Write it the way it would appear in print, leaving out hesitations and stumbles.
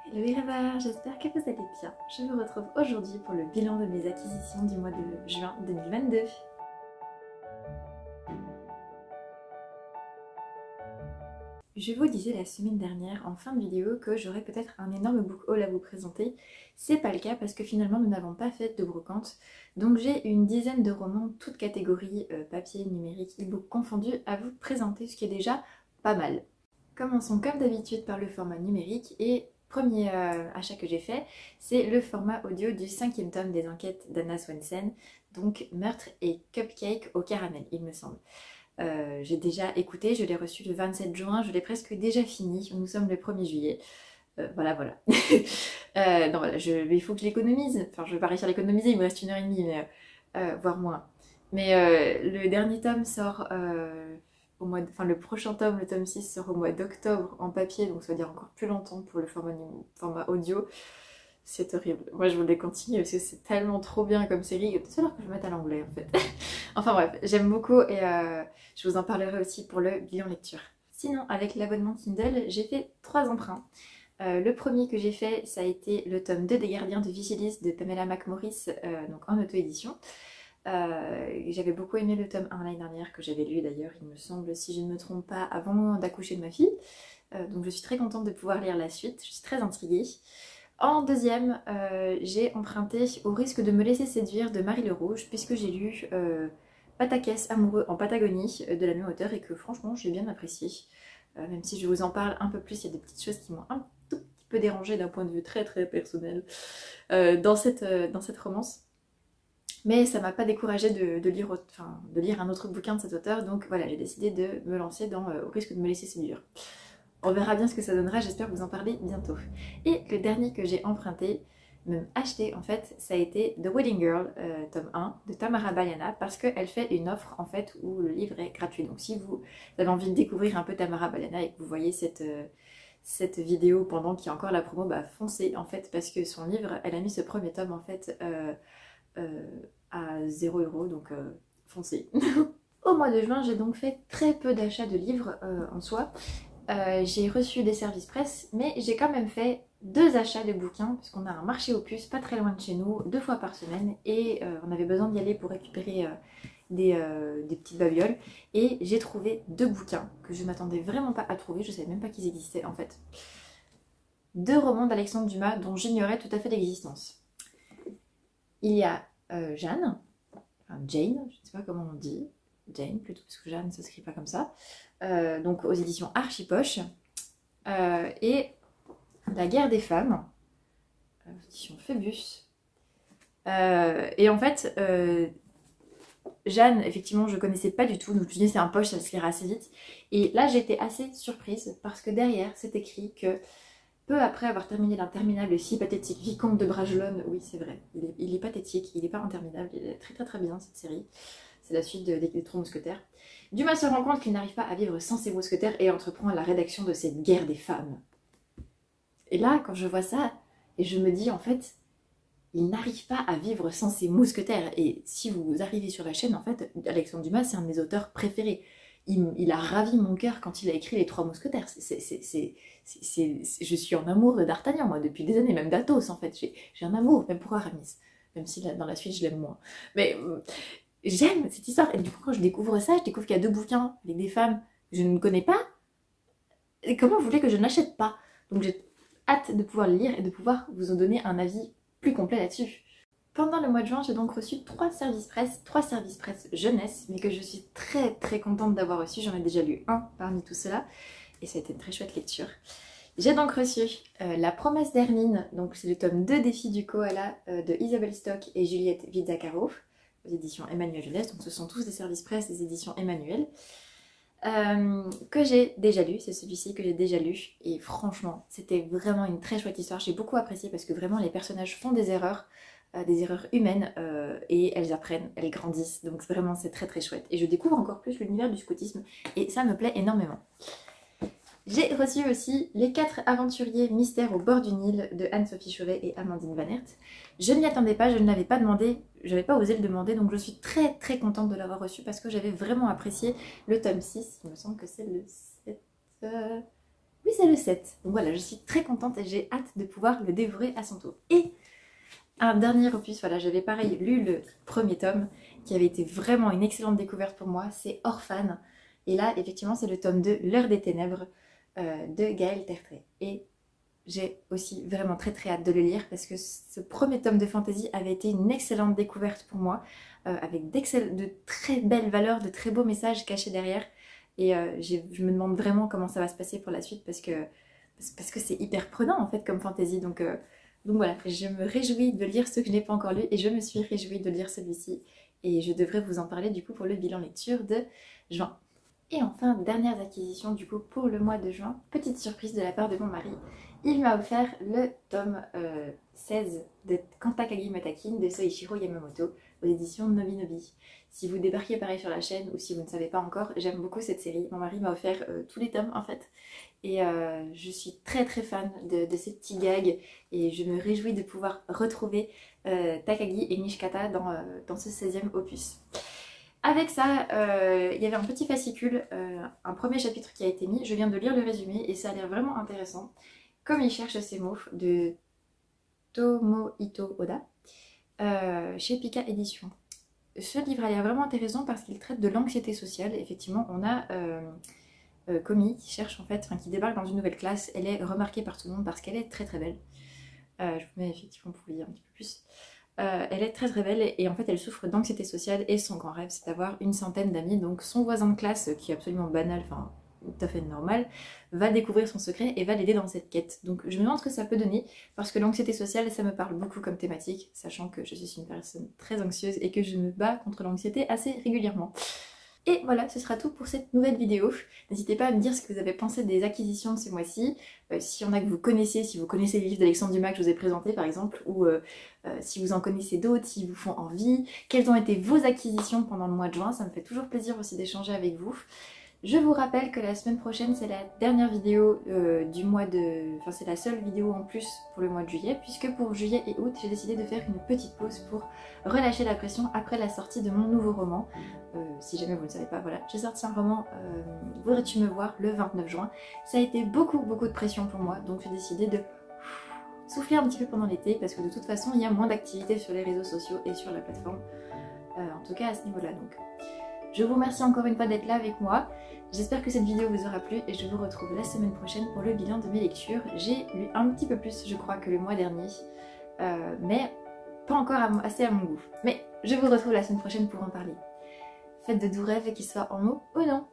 Hello les rêveurs, j'espère que vous allez bien. Je vous retrouve aujourd'hui pour le bilan de mes acquisitions du mois de juin 2022. Je vous disais la semaine dernière en fin de vidéo que j'aurais peut-être un énorme book haul à vous présenter. C'est pas le cas parce que finalement nous n'avons pas fait de brocante. Donc j'ai une dizaine de romans, toutes catégories papier, numérique, e-book confondus à vous présenter, ce qui est déjà pas mal. Commençons comme d'habitude par le format numérique et premier achat que j'ai fait, c'est le format audio du 5e tome des enquêtes d'Anna Swensen, donc Meurtre et Cupcake au caramel, il me semble. J'ai déjà écouté, je l'ai reçu le 27 juin, je l'ai presque déjà fini, nous sommes le 1er juillet. Voilà. Non, voilà, il faut que je l'économise, enfin je vais pas réussir à l'économiser, il me reste 1h30, mais voire moins. Mais le dernier tome sort le prochain tome, le tome 6, sort au mois d'octobre en papier, donc ça veut dire encore plus longtemps pour le format audio. C'est horrible. Moi je voulais continuer parce que c'est tellement trop bien comme série. Il va peut-être falloir que je me mette à l'anglais en fait. Enfin bref, j'aime beaucoup et je vous en parlerai aussi pour le bilan lecture. Sinon, avec l'abonnement Kindle, j'ai fait 3 emprunts. Le premier que j'ai fait, ça a été le tome 2 des Gardiens de Vigilis de Pamela McMorris, donc en auto-édition. J'avais beaucoup aimé le tome 1 l'année dernière, que j'avais lu d'ailleurs, il me semble, si je ne me trompe pas, avant d'accoucher de ma fille. Donc je suis très contente de pouvoir lire la suite, je suis très intriguée. En deuxième, j'ai emprunté Au risque de me laisser séduire de Marie Le Rouge, puisque j'ai lu Pataquès amoureux en Patagonie de la même auteure et que franchement j'ai bien apprécié. Même si je vous en parle un peu plus, il y a des petites choses qui m'ont un tout petit peu dérangée d'un point de vue très personnel dans cette romance. Mais ça m'a pas découragée de lire un autre bouquin de cet auteur, donc voilà, j'ai décidé de me lancer dans Au risque de me laisser séduire. On verra bien ce que ça donnera, j'espère vous en parler bientôt. Et le dernier que j'ai emprunté, même acheté en fait, ça a été The Wedding Girl, tome 1 de Tamara Baliana, parce qu'elle fait une offre en fait où le livre est gratuit. Donc si vous avez envie de découvrir un peu Tamara Baliana et que vous voyez cette vidéo pendant qu'il y a encore la promo, bah foncez en fait, parce que son livre, elle a mis ce premier tome en fait à 0 €, donc foncez. Au mois de juin, j'ai donc fait très peu d'achats de livres en soi. J'ai reçu des services presse, mais j'ai quand même fait 2 achats de bouquins, parce qu'on a un marché aux puces pas très loin de chez nous, 2 fois par semaine, et on avait besoin d'y aller pour récupérer des petites babioles, et j'ai trouvé 2 bouquins que je m'attendais vraiment pas à trouver, je savais même pas qu'ils existaient en fait. 2 romans d'Alexandre Dumas dont j'ignorais tout à fait l'existence. Il y a Jane, je ne sais pas comment on dit, Jane plutôt, parce que Jeanne ça s'écrit pas comme ça, donc aux éditions Archipoche, et La guerre des femmes, aux éditions Phébus. Et en fait, Jeanne, effectivement, je connaissais pas du tout, donc je me suis dit c'est un poche, ça se lira assez vite. Et là, j'étais assez surprise parce que derrière, c'est écrit que peu après avoir terminé l'interminable et si pathétique Vicomte de Bragelonne, oui c'est vrai, il est pathétique, il est pas interminable, il est très bien cette série. C'est la suite des 3 mousquetaires. Dumas se rend compte qu'il n'arrive pas à vivre sans ses mousquetaires et entreprend la rédaction de cette guerre des femmes. Et là, quand je vois ça, et je me dis en fait, il n'arrive pas à vivre sans ses mousquetaires. Et si vous arrivez sur la chaîne, en fait, Alexandre Dumas, c'est un de mes auteurs préférés. Il a ravi mon cœur quand il a écrit Les 3 mousquetaires. Je suis en amour de D'Artagnan, moi, depuis des années, même d'Athos, en fait. J'ai un amour, même pour Aramis. Même si dans la suite, je l'aime moins. Mais j'aime cette histoire. Et du coup, quand je découvre ça, je découvre qu'il y a 2 bouquins avec des femmes que je ne connais pas. Et comment vous voulez que je n'achète pas? Donc j'ai hâte de pouvoir le lire et de pouvoir vous en donner un avis plus complet là-dessus. Pendant le mois de juin, j'ai donc reçu 3 services presse jeunesse, mais que je suis très contente d'avoir reçu. J'en ai déjà lu un parmi tout cela, et ça a été une très chouette lecture. J'ai donc reçu La promesse d'Hermine, donc c'est le tome 2 des filles du koala de Isabelle Stock et Juliette Vizzacaro, aux éditions Emmanuel Jeunesse, donc ce sont tous des services presse des éditions Emmanuel, que j'ai déjà lu, c'est celui-ci que j'ai déjà lu, et franchement c'était vraiment une très chouette histoire, j'ai beaucoup apprécié parce que vraiment les personnages font des erreurs humaines, et elles apprennent, elles grandissent, donc vraiment c'est très chouette, et je découvre encore plus l'univers du scoutisme, et ça me plaît énormément. J'ai reçu aussi Les 4 aventuriers mystères au bord du Nil de Anne-Sophie Chauvet et Amandine Van Hert. Je ne m'y attendais pas, je ne l'avais pas demandé, je n'avais pas osé le demander, donc je suis très contente de l'avoir reçu parce que j'avais vraiment apprécié le tome 6, il me semble que c'est le 7... Oui Lui c'est le 7. Donc voilà, je suis très contente et j'ai hâte de pouvoir le dévorer à son tour. Et un dernier opus, voilà, j'avais pareil lu le premier tome qui avait été vraiment une excellente découverte pour moi, c'est Orphan. Et là, effectivement, c'est le tome 2, L'heure des ténèbres, de Gaël Tertrais. Et j'ai aussi vraiment très très hâte de le lire parce que ce premier tome de fantasy avait été une excellente découverte pour moi, avec de très belles valeurs, de très beaux messages cachés derrière. Et je me demande vraiment comment ça va se passer pour la suite parce que c'est hyper prenant en fait comme fantasy. Donc voilà, je me réjouis de lire ce que je n'ai pas encore lu et je me suis réjouie de lire celui-ci. Et je devrais vous en parler du coup pour le bilan lecture de juin. Et enfin, dernières acquisitions du coup pour le mois de juin, petite surprise de la part de mon mari. Il m'a offert le tome 16 de Kantakagi Matakin de Soichiro Yamamoto aux éditions Nobinobi. Si vous débarquez pareil sur la chaîne ou si vous ne savez pas encore, j'aime beaucoup cette série. Mon mari m'a offert tous les tomes en fait. Et je suis très très fan de ces petits gags et je me réjouis de pouvoir retrouver Takagi et Nishikata dans ce 16e opus. Avec ça, il y avait un petit fascicule, un premier chapitre qui a été mis. Je viens de lire le résumé et ça a l'air vraiment intéressant. Comme il cherche ses mots, de Tomohito Oda, chez Pika Édition. Ce livre a l'air vraiment intéressant parce qu'il traite de l'anxiété sociale. Effectivement, on a Komi qui cherche en fait, qui débarque dans une nouvelle classe. Elle est remarquée par tout le monde parce qu'elle est très très belle. Je vous mets effectivement pour vous lire un petit peu plus. Elle est très très belle et en fait elle souffre d'anxiété sociale et son grand rêve c'est d'avoir une centaine d'amis. Donc son voisin de classe qui est absolument banal, enfin tout à fait normal, va découvrir son secret et va l'aider dans cette quête. Donc je me demande ce que ça peut donner parce que l'anxiété sociale ça me parle beaucoup comme thématique, sachant que je suis une personne très anxieuse et que je me bats contre l'anxiété assez régulièrement. Et voilà, ce sera tout pour cette nouvelle vidéo. N'hésitez pas à me dire ce que vous avez pensé des acquisitions de ce mois-ci, s'il y en a que vous connaissez, si vous connaissez les livres d'Alexandre Dumas que je vous ai présentés par exemple, ou si vous en connaissez d'autres, s'ils vous font envie, quelles ont été vos acquisitions pendant le mois de juin, ça me fait toujours plaisir aussi d'échanger avec vous. Je vous rappelle que la semaine prochaine c'est la dernière vidéo du mois de... Enfin c'est la seule vidéo en plus pour le mois de juillet, puisque pour juillet et août j'ai décidé de faire une petite pause pour relâcher la pression après la sortie de mon nouveau roman. Si jamais vous ne savez pas, voilà, j'ai sorti un roman, Voudrais-tu me voir, le 29 juin. Ça a été beaucoup de pression pour moi, donc j'ai décidé de souffler un petit peu pendant l'été, parce que de toute façon il y a moins d'activités sur les réseaux sociaux et sur la plateforme, en tout cas à ce niveau-là. Donc je vous remercie encore une fois d'être là avec moi. J'espère que cette vidéo vous aura plu et je vous retrouve la semaine prochaine pour le bilan de mes lectures. J'ai lu un petit peu plus je crois que le mois dernier, mais pas encore assez à mon goût. Mais je vous retrouve la semaine prochaine pour en parler. Faites de doux rêves et qu'ils soient en mots ou non.